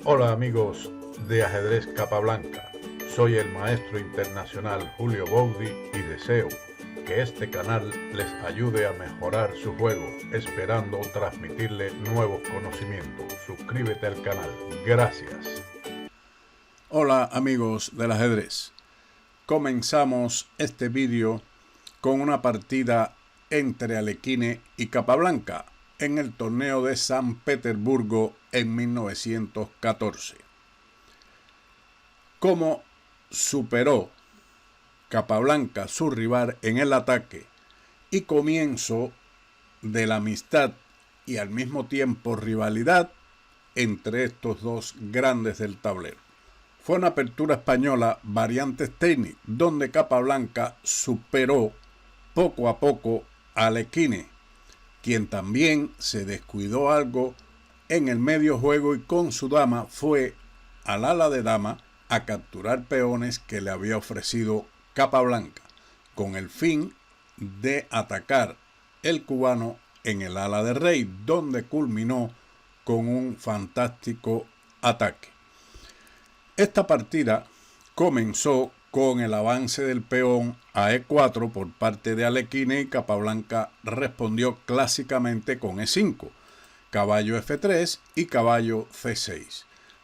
Hola amigos de Ajedrez Capablanca, soy el maestro internacional Julio Boudi y deseo que este canal les ayude a mejorar su juego, esperando transmitirle nuevos conocimientos. Suscríbete al canal. Gracias. Hola amigos del ajedrez. Comenzamos este vídeo con una partida entre Alekhine y Capablanca en el torneo de San Petersburgo en 1914. Cómo superó Capablanca su rival en el ataque y comienzo de la amistad y al mismo tiempo rivalidad entre estos dos grandes del tablero. Fue una apertura española variante Steinitz, donde Capablanca superó poco a poco a Alekhine, quien también se descuidó algo en el medio juego y con su dama fue al ala de dama a capturar peones que le había ofrecido Capablanca, con el fin de atacar el cubano en el ala de rey, donde culminó con un fantástico ataque. Esta partida comenzó con el avance del peón a E4 por parte de Alekhine y Capablanca respondió clásicamente con E5, caballo F3 y caballo C6.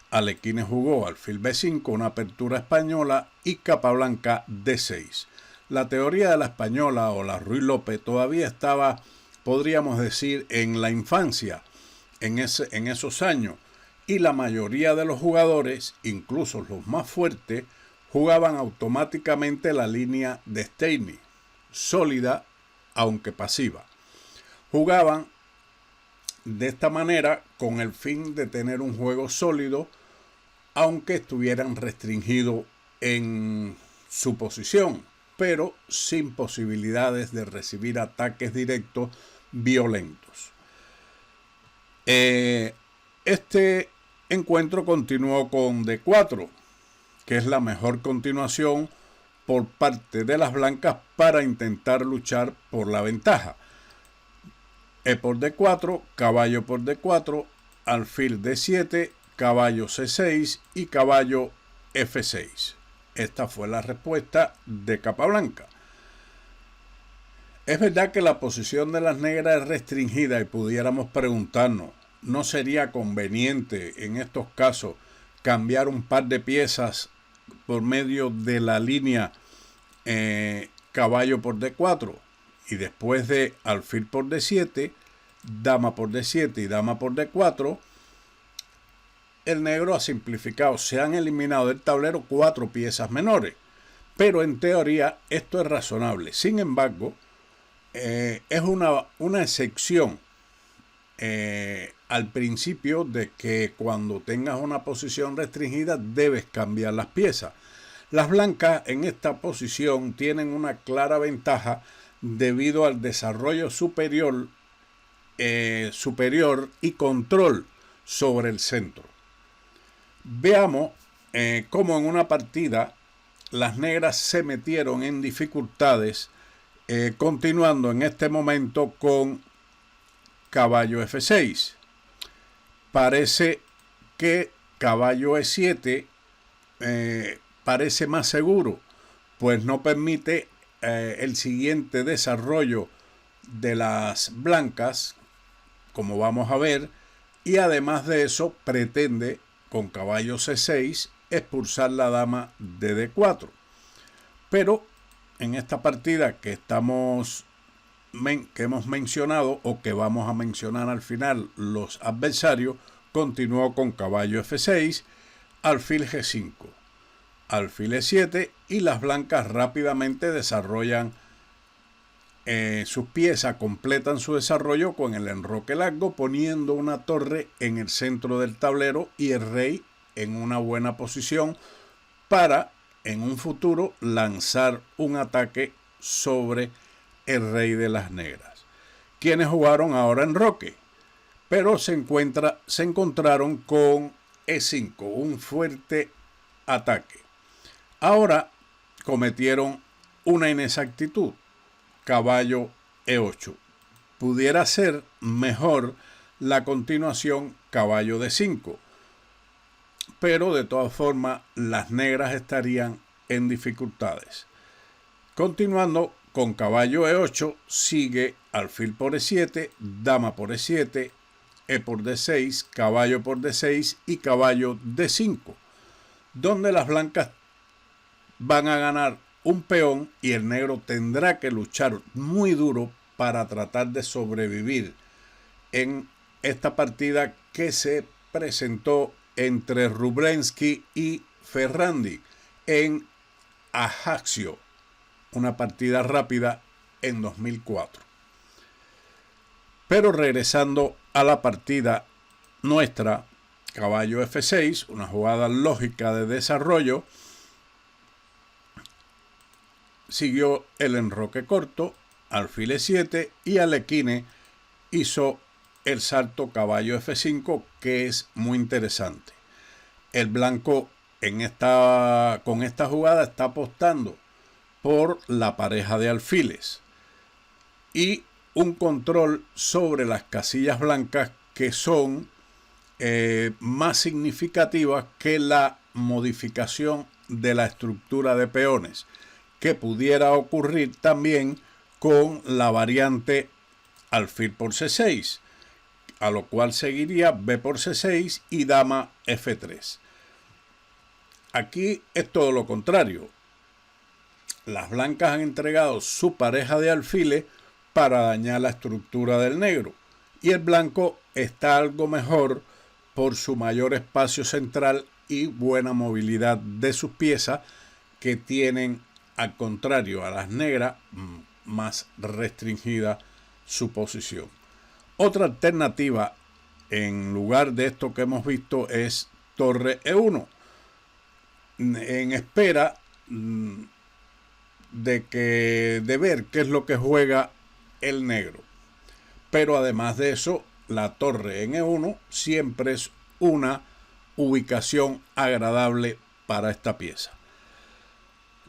Alekhine jugó alfil B5, una apertura española, y Capablanca D6. La teoría de la española o la Ruy López todavía estaba, podríamos decir, en la infancia, en esos años, y la mayoría de los jugadores, incluso los más fuertes, jugaban automáticamente la línea de Steinitz, sólida aunque pasiva. Jugaban de esta manera con el fin de tener un juego sólido, aunque estuvieran restringidos en su posición, pero sin posibilidades de recibir ataques directos violentos. Este encuentro continuó con D4, que es la mejor continuación por parte de las blancas para intentar luchar por la ventaja. E por D4, caballo por D4, alfil D7, caballo C6 y caballo F6. Esta fue la respuesta de Capablanca. Es verdad que la posición de las negras es restringida y pudiéramos preguntarnos, ¿no sería conveniente en estos casos cambiar un par de piezas por medio de la línea caballo por D4 y después de alfil por D7, dama por D7 y dama por D4? El negro ha simplificado, se han eliminado del tablero 4 piezas menores, pero en teoría esto es razonable. Sin embargo, es una excepción al principio de que cuando tengas una posición restringida debes cambiar las piezas. Las blancas en esta posición tienen una clara ventaja debido al desarrollo superior y control sobre el centro. Veamos cómo en una partida las negras se metieron en dificultades, continuando en este momento con caballo F6. Parece que caballo E7 parece más seguro, pues no permite el siguiente desarrollo de las blancas, como vamos a ver, y además de eso pretende con caballo C6 expulsar la dama de D4. Pero en esta partida que hemos mencionado o que vamos a mencionar al final, los adversarios, continuó con caballo F6, alfil G5, alfil E7 y las blancas rápidamente desarrollan sus piezas, completan su desarrollo con el enroque largo, poniendo una torre en el centro del tablero y el rey en una buena posición para en un futuro lanzar un ataque sobre el rey de las negras, quienes jugaron ahora enroque, pero se encontraron con E5, un fuerte ataque. Ahora cometieron una inexactitud, caballo E8. Pudiera ser mejor la continuación caballo D5. pero de todas formas las negras estarían en dificultades. Continuando con caballo E8, sigue alfil por E7, dama por E7, E por D6, caballo por D6 y caballo D5, donde las blancas van a ganar un peón y el negro tendrá que luchar muy duro para tratar de sobrevivir en esta partida que se presentó entre Rublensky y Ferrandi en Ajaccio, una partida rápida en 2004. Pero regresando a la partida nuestra, caballo F6, una jugada lógica de desarrollo, siguió el enroque corto, alfil E7 y Alekhine hizo el salto caballo F5, que es muy interesante. El blanco con esta jugada está apostando por la pareja de alfiles y un control sobre las casillas blancas que son más significativas que la modificación de la estructura de peones, que pudiera ocurrir también con la variante alfil por C6, a lo cual seguiría B por C6 y dama F3. Aquí es todo lo contrario. Las blancas han entregado su pareja de alfiles para dañar la estructura del negro, y el blanco está algo mejor por su mayor espacio central y buena movilidad de sus piezas, que tienen, al contrario a las negras, más restringida su posición. Otra alternativa en lugar de esto que hemos visto es torre E1, en espera de ver qué es lo que juega el negro. Pero además de eso, la torre en E1 siempre es una ubicación agradable para esta pieza.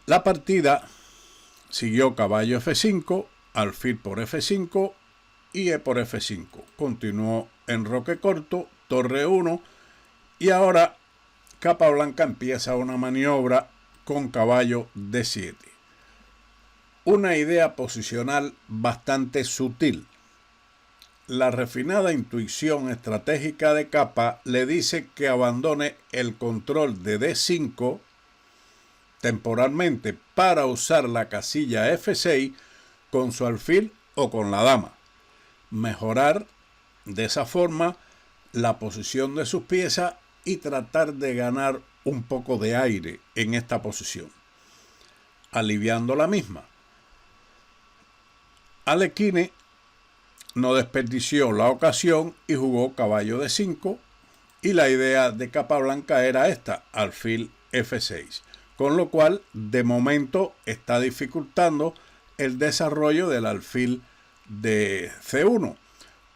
La partida siguió caballo F5, alfil por F5 y E por F5. Continuó enroque corto, torre 1, y ahora Capablanca empieza una maniobra con caballo D7. Una idea posicional bastante sutil. La refinada intuición estratégica de Capa le dice que abandone el control de D5 temporalmente para usar la casilla F6 con su alfil o con la dama. Mejorar de esa forma la posición de sus piezas y tratar de ganar un poco de aire en esta posición, aliviando la misma. Alekhine no desperdició la ocasión y jugó caballo D5, y la idea de Capablanca era esta, alfil F6, con lo cual de momento está dificultando el desarrollo del alfil de C1.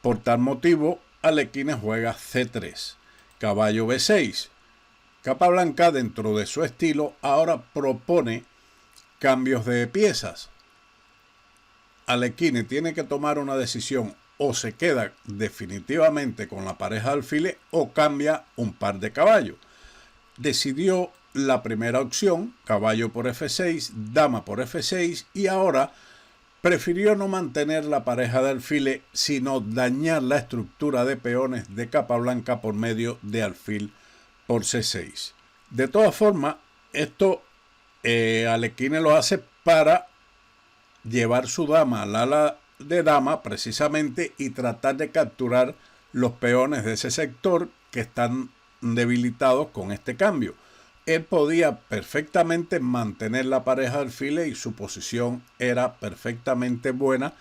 Por tal motivo, Alekhine juega C3, caballo B6. Capablanca, dentro de su estilo, ahora propone cambios de piezas. Alekhine tiene que tomar una decisión: o se queda definitivamente con la pareja de alfiles o cambia un par de caballos. Decidió la primera opción, caballo por F6, dama por F6, y ahora prefirió no mantener la pareja de alfiles, sino dañar la estructura de peones de Capablanca por medio de alfil por C6. De todas formas, esto Alekhine lo hace para llevar su dama al ala de dama precisamente y tratar de capturar los peones de ese sector que están debilitados con este cambio. Él podía perfectamente mantener la pareja de alfiles y su posición era perfectamente buena,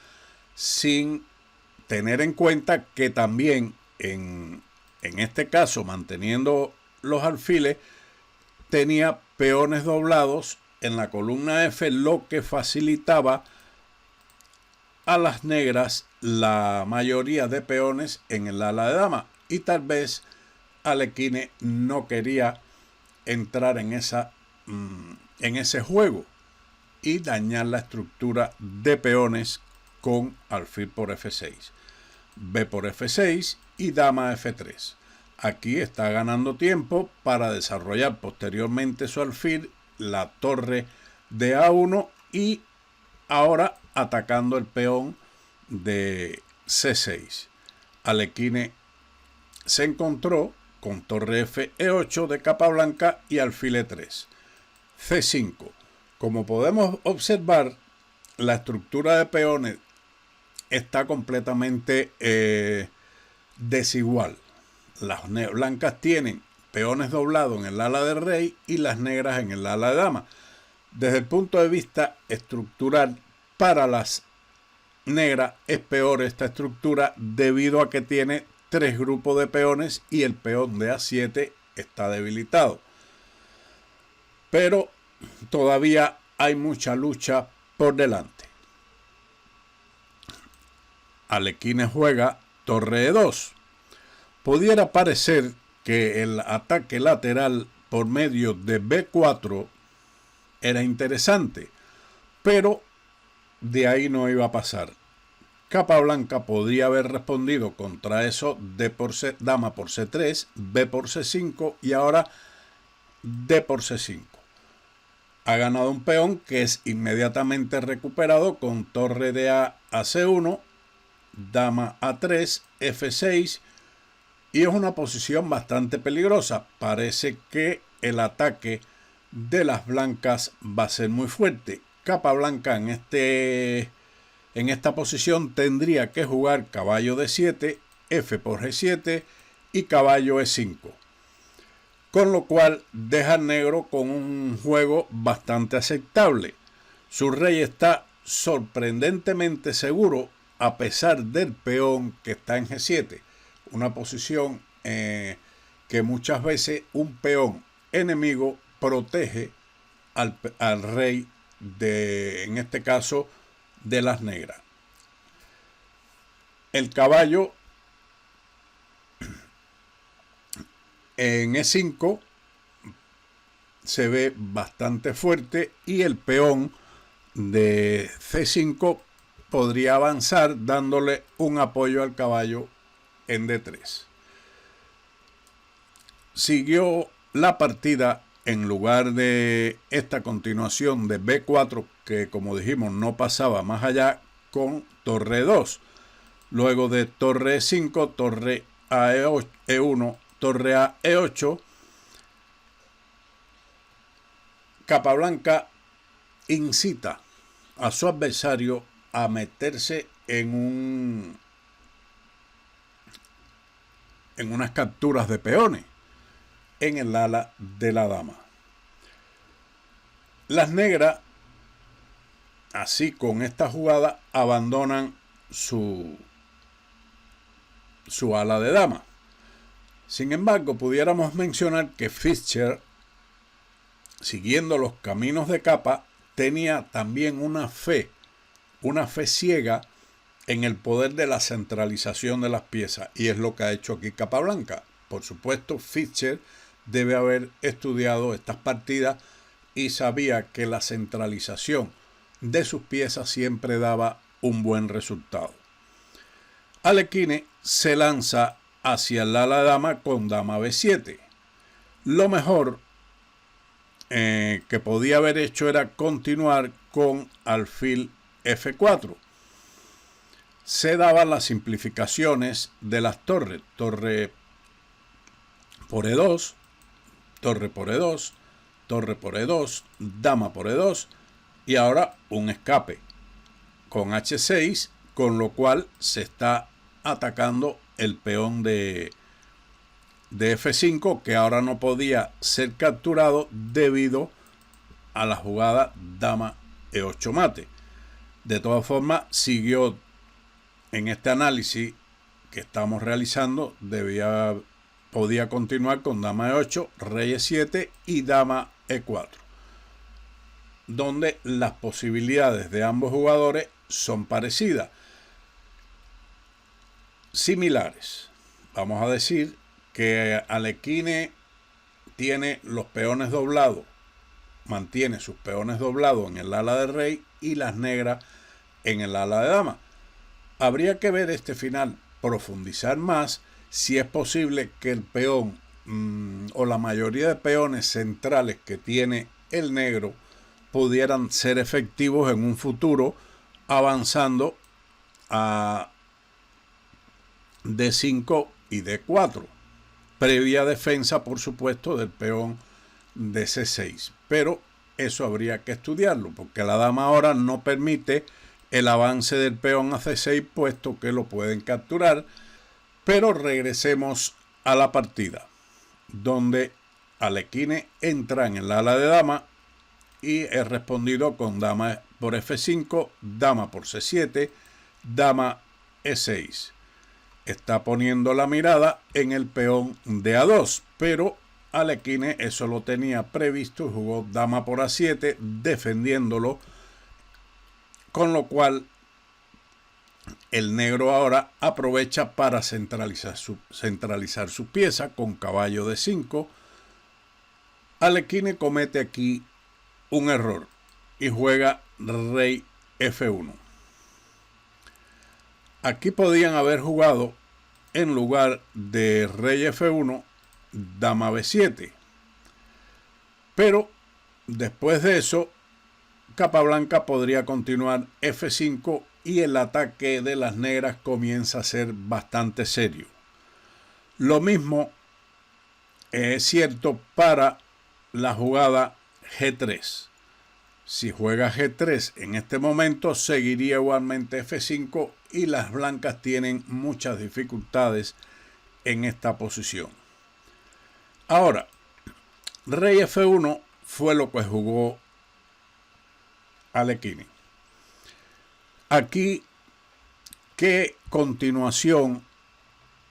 sin tener en cuenta que también en este caso, manteniendo los alfiles, tenía peones doblados en la columna F, lo que facilitaba a las negras la mayoría de peones en el ala de dama, y tal vez Alekhine no quería entrar en ese juego y dañar la estructura de peones con alfil por F6, B por F6 y dama F3. Aquí está ganando tiempo para desarrollar posteriormente su alfil, la torre de A1 y ahora atacando el peón de C6. Alekhine se encontró con torre F E8 de capa blanca y alfil E3. C5. Como podemos observar, la estructura de peones está completamente desigual. Las blancas tienen peones doblados en el ala de rey y las negras en el ala de dama. Desde el punto de vista estructural, para las negras es peor esta estructura debido a que tiene 3 grupos de peones y el peón de A7 está debilitado. Pero todavía hay mucha lucha por delante. Alekhine juega torre E2. Pudiera parecer que el ataque lateral por medio de B4 era interesante, pero de ahí no iba a pasar. Capa blanca podría haber respondido contra eso D por C, dama por C3, B por C5 y ahora D por C5. Ha ganado un peón que es inmediatamente recuperado con torre de A a C1, dama A3, F6 y es una posición bastante peligrosa. Parece que el ataque de las blancas va a ser muy fuerte. Capa blanca en esta posición tendría que jugar caballo D7, F por G7 y caballo E5. Con lo cual deja al negro con un juego bastante aceptable. Su rey está sorprendentemente seguro a pesar del peón que está en G7. Una posición que muchas veces un peón enemigo protege al rey en este caso, de las negras. El caballo en E5 se ve bastante fuerte y el peón de C5 podría avanzar dándole un apoyo al caballo en D3. Siguió la partida en lugar de esta continuación de B4 que como dijimos no pasaba más allá con torre 2. Luego de torre E5, torre a E1, torre a E8, capa blanca incita a su adversario a meterse en unas capturas de peones en el ala de la dama. Las negras, así con esta jugada, abandonan su ala de dama. Sin embargo, pudiéramos mencionar que Fischer, siguiendo los caminos de capa, tenía también una fe ciega en el poder de la centralización de las piezas, y es lo que ha hecho aquí capa blanca. Por supuesto, Fischer debe haber estudiado estas partidas y sabía que la centralización de sus piezas siempre daba un buen resultado. Alekhine se lanza hacia el ala de dama con dama B7. Lo mejor que podía haber hecho era continuar con alfil F4. Se daban las simplificaciones de las torres. Torre por E2, torre por E2, torre por E2, dama por E2 y ahora un escape con H6, con lo cual se está atacando el peón de F5 que ahora no podía ser capturado debido a la jugada dama E8 mate. De todas formas, siguió en este análisis que estamos realizando, podía continuar con dama E8, rey E7 y dama E4, donde las posibilidades de ambos jugadores son parecidas, similares. Vamos a decir que Alekhine tiene los peones doblados, mantiene sus peones doblados en el ala de rey y las negras en el ala de dama. Habría que ver este final, profundizar más si es posible que el peón o la mayoría de peones centrales que tiene el negro pudieran ser efectivos en un futuro, avanzando a D5 y D4, previa defensa, por supuesto, del peón de C6. Pero eso habría que estudiarlo, porque la dama ahora no permite el avance del peón a C6, puesto que lo pueden capturar. Pero regresemos a la partida, donde Alekhine entra en el ala de dama y he respondido con dama por F5, dama por C7, dama E6. Está poniendo la mirada en el peón de A2, pero Alekhine eso lo tenía previsto y jugó dama por A7, defendiéndolo, con lo cual el negro ahora aprovecha para centralizar su pieza con caballo de 5. Alekhine comete aquí un error y juega rey F1. Aquí podían haber jugado, en lugar de rey F1, dama B7. Pero después de eso, Capablanca podría continuar F5 y el ataque de las negras comienza a ser bastante serio. Lo mismo es cierto para la jugada G3. Si juega G3 en este momento, seguiría igualmente F5 y las blancas tienen muchas dificultades en esta posición. Ahora, rey F1 fue lo que jugó Alekhine. Aquí, ¿qué continuación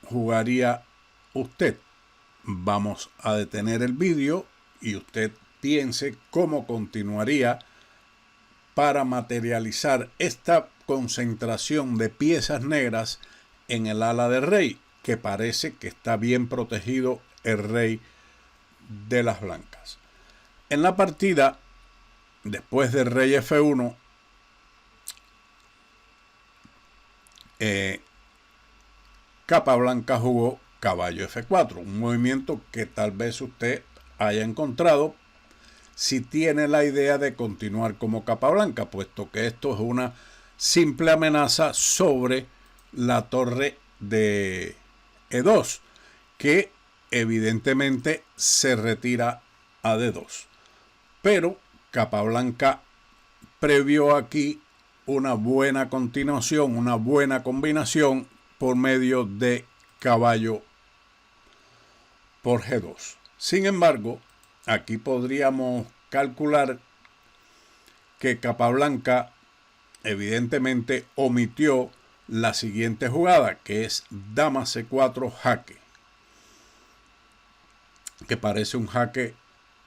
jugaría usted? Vamos a detener el vídeo y usted piense cómo continuaría para materializar esta concentración de piezas negras en el ala de rey, que parece que está bien protegido el rey de las blancas. En la partida, después de rey F1, Capablanca jugó caballo F4, un movimiento que tal vez usted haya encontrado si tiene la idea de continuar como Capablanca, puesto que esto es una simple amenaza sobre la torre de E2, que evidentemente se retira a D2. Pero Capablanca previó aquí una buena continuación, una buena combinación por medio de caballo por G2. Sin embargo, aquí podríamos calcular que Capablanca evidentemente omitió la siguiente jugada, que es dama C4 jaque, que parece un jaque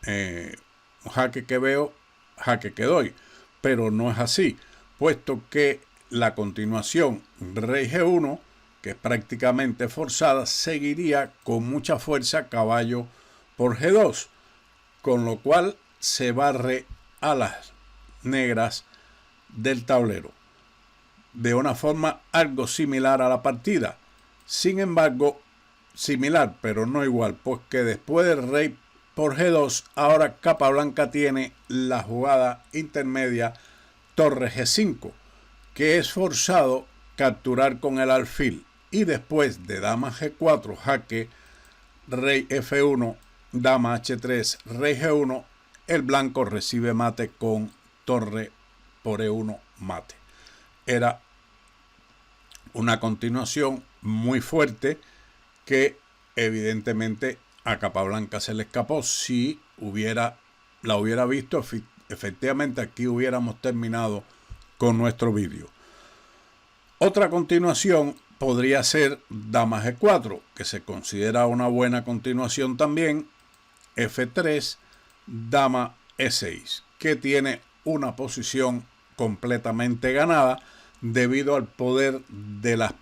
que veo, jaque que doy, pero no es así, puesto que la continuación rey G1, que es prácticamente forzada, seguiría con mucha fuerza caballo por G2, con lo cual se barre a las negras del tablero de una forma algo similar a la partida. Sin embargo, similar pero no igual, pues que después del rey por G2, ahora Capablanca tiene la jugada intermedia torre G5, que es forzado capturar con el alfil, y después de dama G4 jaque, rey F1, dama H3, rey G1, el blanco recibe mate con torre por E1 mate. Era una continuación muy fuerte que evidentemente a Capablanca se le escapó. Si la hubiera visto, efectivamente aquí hubiéramos terminado con nuestro vídeo. Otra continuación podría ser dama G4, que se considera una buena continuación también, F3, dama E6, que tiene una posición completamente ganada debido al poder de las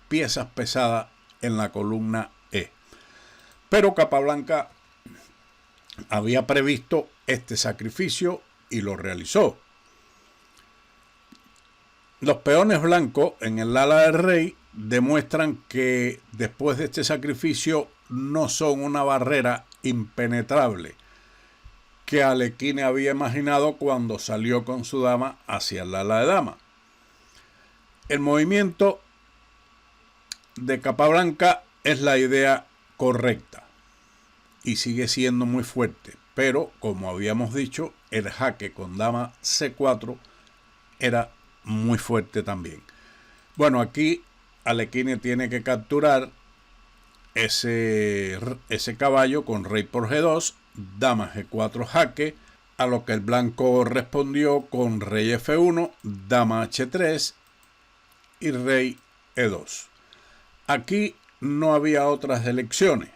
piezas pesadas en la columna E. Pero Capablanca había previsto este sacrificio y lo realizó. Los peones blancos en el ala del rey demuestran que después de este sacrificio no son una barrera impenetrable que Alekhine había imaginado cuando salió con su dama hacia el ala de dama. El movimiento de Capablanca es la idea correcta y sigue siendo muy fuerte, pero como habíamos dicho, el jaque con dama C4 era muy fuerte también. Bueno, aquí Alekhine tiene que capturar ese caballo con rey por G2, dama G4 jaque, a lo que el blanco respondió con rey F1, dama H3 y rey E2. Aquí no había otras elecciones.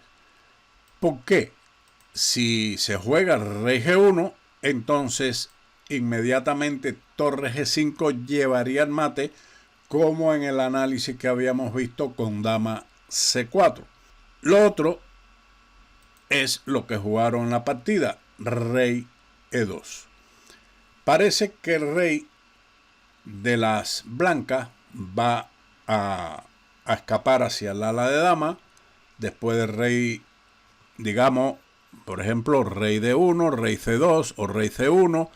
¿Por qué? Si se juega rey G1, entonces inmediatamente torre G5 llevaría el mate, como en el análisis que habíamos visto con dama C4. Lo otro es lo que jugaron en la partida, rey E2. Parece que el rey de las blancas va a escapar hacia el ala de dama, después del rey, digamos, por ejemplo, rey D1, rey C2 o rey C1,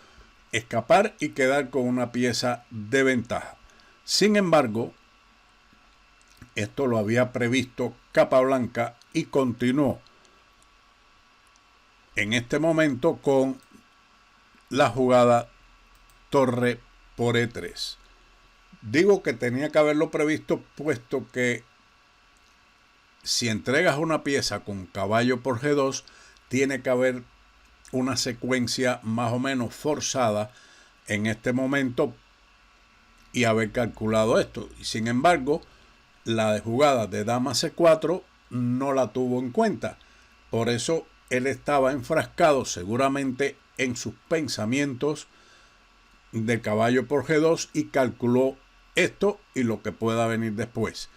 escapar y quedar con una pieza de ventaja. Sin embargo, esto lo había previsto Capablanca y continuó en este momento con la jugada torre por E3. Digo que tenía que haberlo previsto, puesto que si entregas una pieza con caballo por G2, tiene que haber una secuencia más o menos forzada en este momento y haber calculado esto. Y sin embargo, la de jugada de dama C4 no la tuvo en cuenta. Por eso él estaba enfrascado seguramente en sus pensamientos de caballo por G2 y calculó esto y lo que pueda venir después.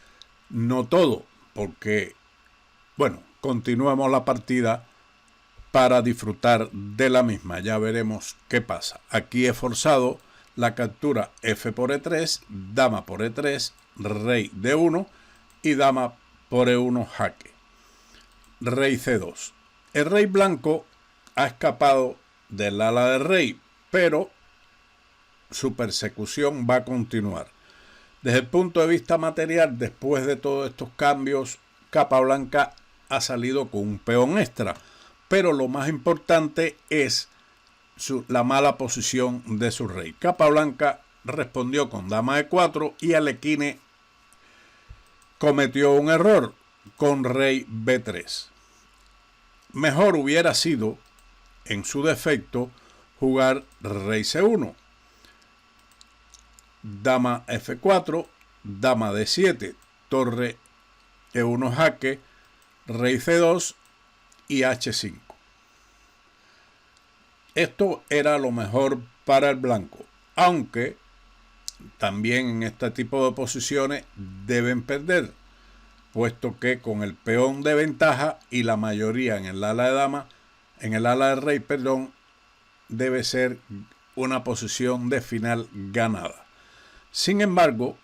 No todo, porque, bueno, continuemos la partida para disfrutar de la misma. Ya veremos qué pasa. Aquí he forzado la captura F por E3, dama por E3, rey D1 y dama por E1 jaque. Rey C2. El rey blanco ha escapado del ala del rey, pero su persecución va a continuar. Desde el punto de vista material, después de todos estos cambios, Capablanca ha salido con un peón extra, pero lo más importante es la mala posición de su rey. Capablanca respondió con dama E4 y Alekhine cometió un error con rey B3. Mejor hubiera sido, en su defecto, jugar rey C1, dama F4, dama D7, torre E1 jaque, rey C2 y H5. Esto era lo mejor para el blanco, aunque también en este tipo de posiciones deben perder, puesto que con el peón de ventaja y la mayoría en el ala de dama, en el ala de rey, perdón, debe ser una posición de final ganada. Sin embargo,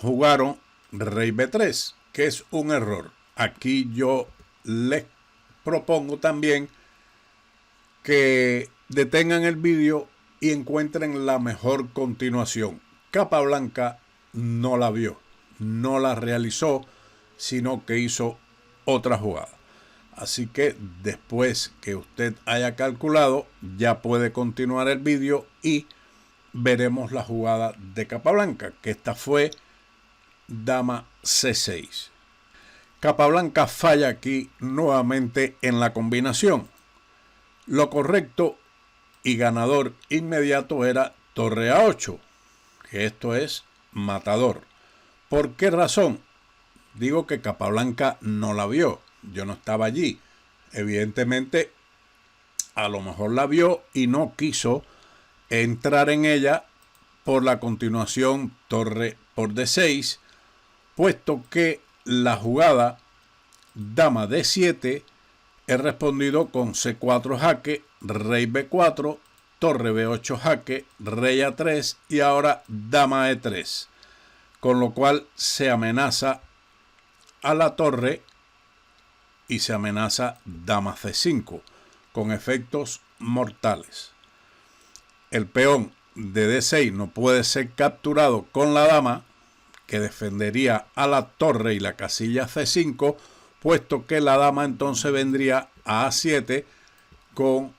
jugaron rey B3, que es un error. Aquí yo les propongo también que detengan el vídeo y encuentren la mejor continuación. Capablanca no la vio, no la realizó, sino que hizo otra jugada. Así que después que usted haya calculado, ya puede continuar el vídeo y veremos la jugada de Capablanca, que esta fue dama C6. Capablanca falla aquí nuevamente en la combinación. Lo correcto y ganador inmediato era torre A8, que esto es matador. ¿Por qué razón? Digo que Capablanca no la vio, yo no estaba allí. Evidentemente, a lo mejor la vio y no quiso entrar en ella por la continuación torre por D6, puesto que la jugada dama D7 he respondido con C4 jaque, rey B4, torre B8 jaque, rey A3 y ahora dama E3. con lo cual se amenaza a la torre y se amenaza dama C5 con efectos mortales. El peón de D6 no puede ser capturado con la dama, que defendería a la torre y la casilla C5, puesto que la dama entonces vendría a A7 con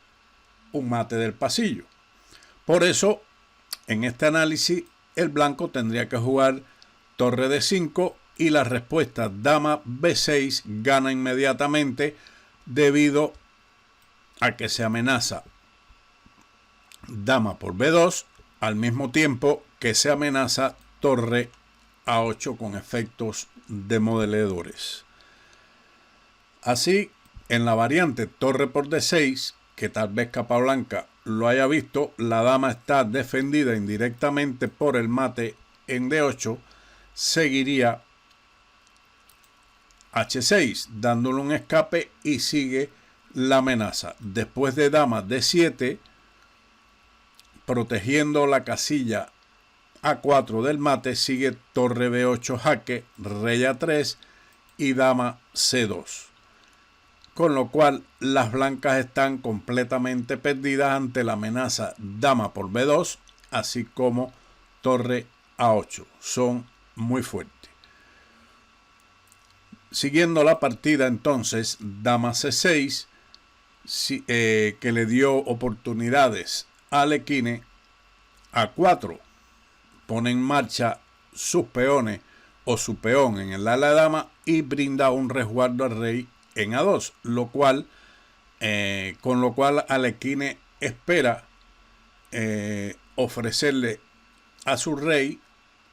un mate del pasillo. Por eso, en este análisis, el blanco tendría que jugar torre D5 y la respuesta dama B6 gana inmediatamente debido a que se amenaza dama por B2 al mismo tiempo que se amenaza torre A8 con efectos demoledores. Así, en la variante torre por D6, que tal vez Capablanca lo haya visto, la dama está defendida indirectamente por el mate en D8, seguiría H6, dándole un escape y sigue la amenaza. Después de dama D7, protegiendo la casilla A4 del mate, sigue torre B8 jaque, rey A3 y dama C2. Con lo cual las blancas están completamente perdidas ante la amenaza dama por B2, así como torre A8. Son muy fuertes. Siguiendo la partida entonces, dama C6, que le dio oportunidades a Alekhine. A4 pone en marcha sus peones o su peón en el ala de dama y brinda un resguardo al rey en A2, con lo cual Alekhine espera ofrecerle a su rey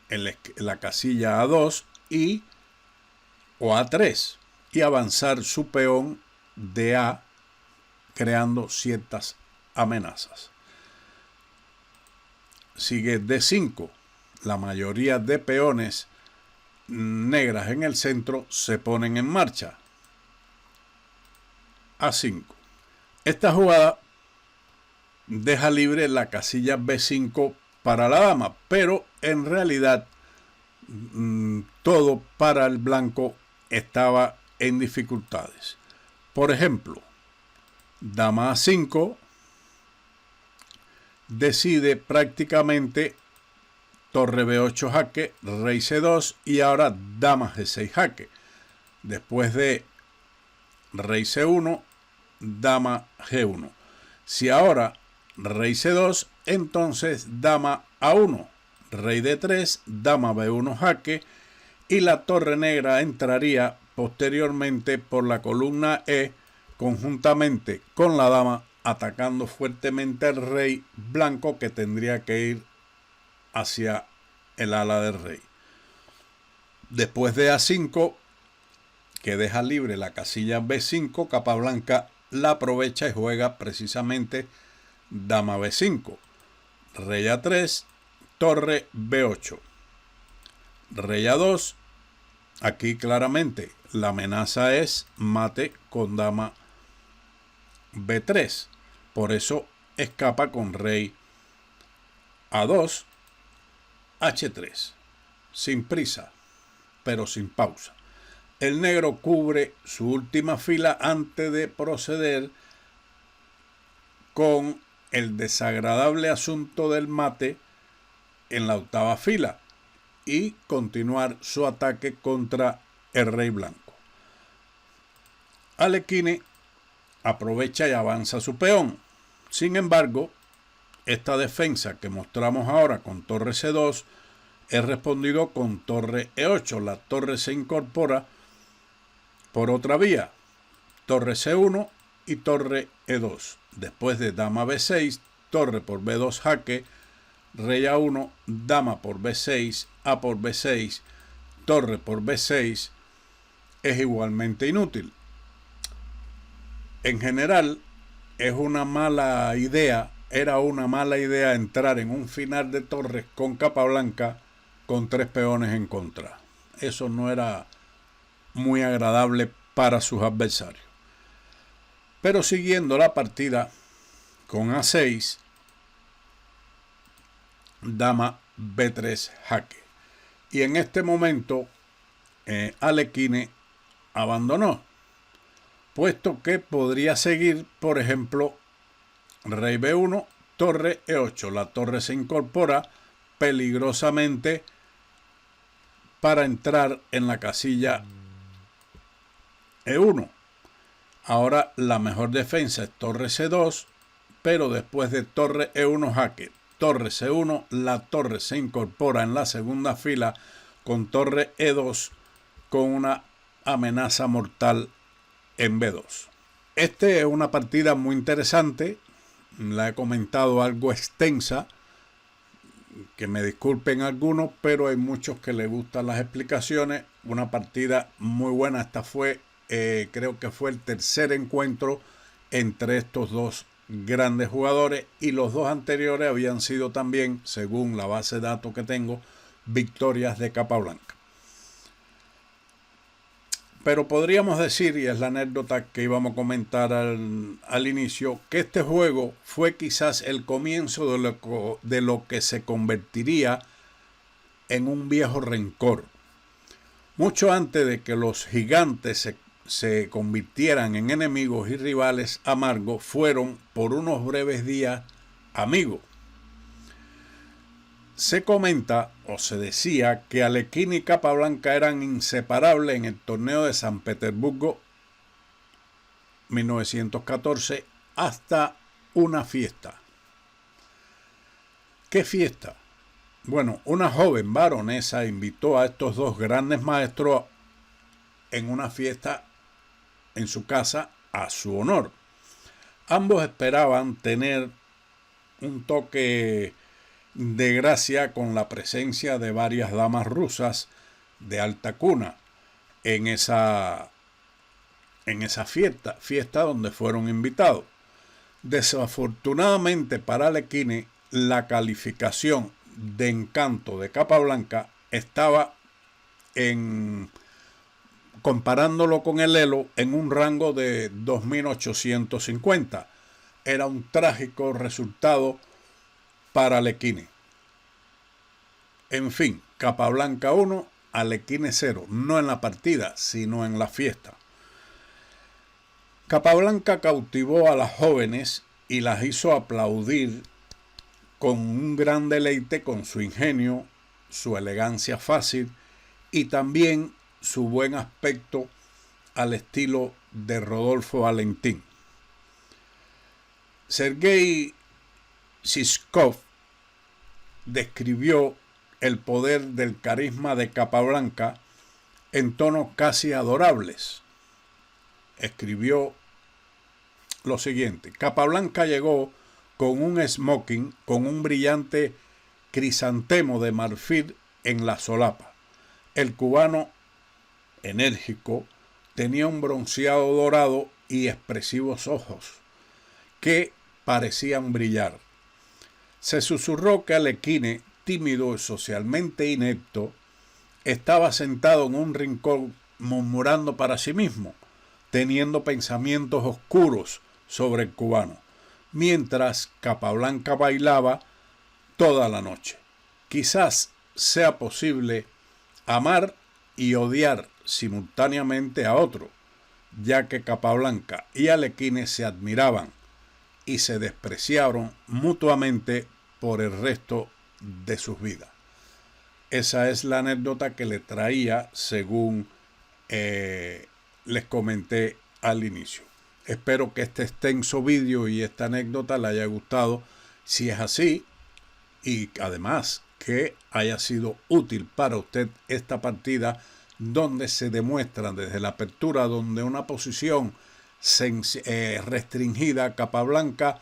en la casilla A2 o A3 y avanzar su peón de A, creando ciertas amenazas. Sigue D5. La mayoría de peones negras en el centro se ponen en marcha. A5. Esta jugada deja libre la casilla B5 para la dama, pero en realidad todo para el blanco estaba en dificultades. Por ejemplo, dama A5 decide prácticamente torre B8 jaque, rey C2 y ahora dama G6 jaque. Después de rey C1, dama G1. Si ahora rey C2, entonces dama A1, rey D3, dama B1 jaque y la torre negra entraría posteriormente por la columna E conjuntamente con la dama, atacando fuertemente al rey blanco que tendría que ir hacia el ala del rey. Después de A5, que deja libre la casilla B5, Capablanca la aprovecha y juega precisamente dama B5, rey A3, torre B8, rey A2. Aquí claramente la amenaza es mate con dama B3, por eso escapa con rey A2, H3, sin prisa, pero sin pausa. El negro cubre su última fila antes de proceder con el desagradable asunto del mate en la octava fila y continuar su ataque contra el rey blanco. Alekhine aprovecha y avanza su peón. Sin embargo, esta defensa que mostramos ahora con torre C2 es respondido con torre E8. La torre se incorpora por otra vía, torre C1 y torre E2. Después de dama B6, torre por B2 jaque, rey A1, dama por B6, A por B6, torre por B6, es igualmente inútil. En general, era una mala idea entrar en un final de torres con Capablanca con 3 peones en contra. Eso no era muy agradable para sus adversarios. Pero siguiendo la partida con A6, dama B3 jaque. y en este momento Alekhine abandonó, puesto que podría seguir, por ejemplo, rey B1, torre E8. La torre se incorpora peligrosamente para entrar en la casilla E1. Ahora la mejor defensa es torre C2, pero después de torre E1 jaque, torre C1, la torre se incorpora en la segunda fila con torre E2 con una amenaza mortal en B2. Esta es una partida muy interesante, la he comentado algo extensa, que me disculpen algunos, pero hay muchos que les gustan las explicaciones. Una partida muy buena. Esta fue, creo que fue el tercer encuentro entre estos dos grandes jugadores, y los dos anteriores habían sido también, según la base de datos que tengo, victorias de Capablanca. Pero podríamos decir, y es la anécdota que íbamos a comentar al inicio, que este juego fue quizás el comienzo de lo que se convertiría en un viejo rencor. Mucho antes de que los gigantes se convirtieran en enemigos y rivales amargos, fueron por unos breves días amigos. Se comenta o se decía que Alekhine y Capablanca eran inseparables en el torneo de San Petersburgo 1914 hasta una fiesta. ¿Qué fiesta? Bueno, una joven baronesa invitó a estos dos grandes maestros en una fiesta en su casa a su honor. Ambos esperaban tener un toque de gracia con la presencia de varias damas rusas de alta cuna en esa fiesta donde fueron invitados. Desafortunadamente para Alekhine, la calificación de encanto de Capablanca estaba comparándolo con el elo, en un rango de 2850. Era un trágico resultado para Alekhine. En fin, Capablanca 1, Alekhine 0, no en la partida, sino en la fiesta. Capablanca cautivó a las jóvenes y las hizo aplaudir con un gran deleite con su ingenio, su elegancia fácil y también su buen aspecto al estilo de Rodolfo Valentín. Sergei Zhivkov describió el poder del carisma de Capablanca en tonos casi adorables. Escribió lo siguiente: Capablanca llegó con un smoking con un brillante crisantemo de marfil en la solapa. El cubano, enérgico, tenía un bronceado dorado y expresivos ojos que parecían brillar. Se susurró que Alekhine, tímido y socialmente inepto, estaba sentado en un rincón murmurando para sí mismo, teniendo pensamientos oscuros sobre el cubano, mientras Capablanca bailaba toda la noche. Quizás sea posible amar y odiar simultáneamente a otro, ya que Capablanca y Alekhine se admiraban y se despreciaron mutuamente por el resto de sus vidas. Esa es la anécdota que le traía, según les comenté al inicio. Espero que este extenso vídeo y esta anécdota le haya gustado. Si es así, y además que haya sido útil para usted esta partida, donde se demuestra desde la apertura, donde una posición restringida, Capablanca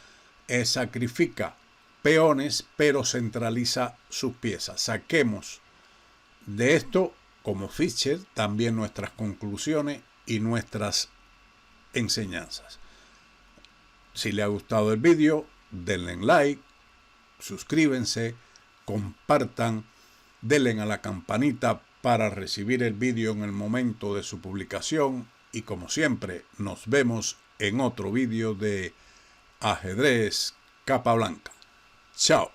sacrifica peones, pero centraliza sus piezas. Saquemos de esto, como Fischer, también nuestras conclusiones y nuestras enseñanzas. Si le ha gustado el vídeo, denle like, suscríbanse, compartan, denle a la campanita para recibir el vídeo en el momento de su publicación, y como siempre nos vemos en otro vídeo de Ajedrez Capablanca. Chao.